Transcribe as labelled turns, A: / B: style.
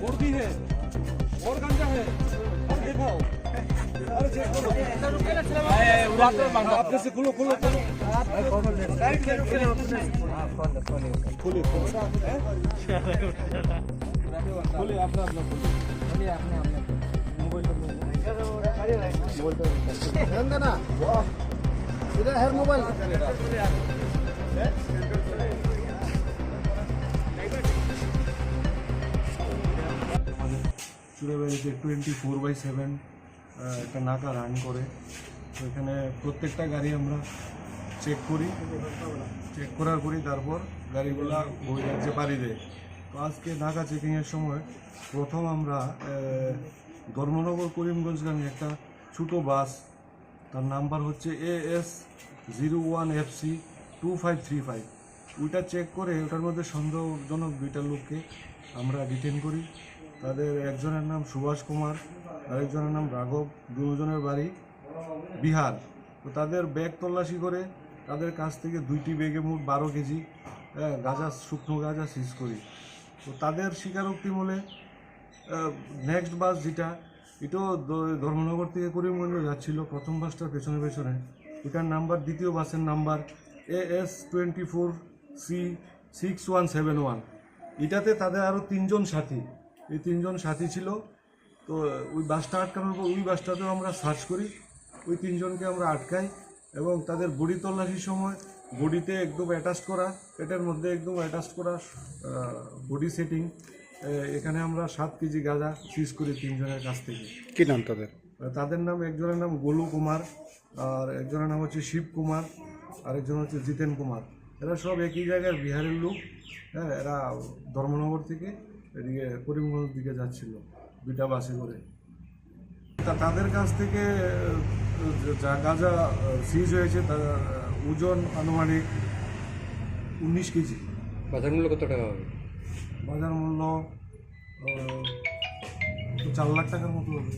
A: और भी है और गांजा है और दिखाओ अरे चेक करो आपने से खुलो खुलो साइड से खोले खोले अपना अपना खोले अपने मोबाइल ना इधर है मोबाइल চুড়াবাড়িতে 24/7 একটা নাকা রান করে। তো এখানে প্রত্যেকটা গাড়ি আমরা চেক করার পরই তারপর গাড়িগুলা ওই রাজ্যে পাড়ি দেয়। তো আজকে নাকা চেকিংয়ের সময় প্রথম আমরা ধর্মনগর করিমগঞ্জগামী একটা ছোটো বাস, তার নাম্বার হচ্ছে AS01FC 2535, ওইটা চেক করে ওটার মধ্যে সন্দেহজনক দুইটা লোককে আমরা ডিটেন করি। তাদের একজনের নাম সুভাষ কুমার, আরেকজনের নাম রাঘব, দুজনের বাড়ি বিহার। তো তাদের ব্যাগ তল্লাশি করে তাদের কাছ থেকে 2টি ব্যাগে মোট 12 কেজি গাঁজা, শুকনো গাঁজা সিজ করি। তো তাদের স্বীকারোক্তি বলে নেক্সট বাস যেটা, এটাও ধর্মনগর থেকে করিমগঞ্জে যাচ্ছিল, প্রথম বাসটার পেছনে পেছনে, এটার নাম্বার, দ্বিতীয় বাসের নাম্বার AS24C6171। এটাতে তাদের আরও 3জন সাথী, এই 3জন সাথী ছিল। তো ওই বাসটা আটকানোর পর ওই বাসটাতেও আমরা সার্চ করি, ওই 3জনকে আমরা আটকাই এবং তাদের বডি তল্লাশির সময় বডিতে একদম অ্যাটাচ করা, পেটের মধ্যে একদম অ্যাটাচ করা বডি সেটিং, এখানে আমরা 7 কেজি গাঁজা সিজ করি 3জনের কাছ থেকে।
B: কি নাম তাদের?
A: তাদের নাম, একজনের নাম গোলু কুমার, আর একজনের নাম হচ্ছে শিব কুমার, আরেকজন হচ্ছে জিতেন কুমার। এরা সব একই জায়গার বিহারের লোক। হ্যাঁ, এরা ধর্মনগর থেকে এদিকে করিমগঞ্জ দিকে যাচ্ছিল 2টা বাসে করে। তাদের কাছ থেকে যা গাঁজা সিজ হয়েছে তার ওজন আনুমানিক 19 কেজি।
B: বাজার মূল্য কত টাকা হবে?
A: বাজার মূল্য 4 লাখ টাকার মতো হবে।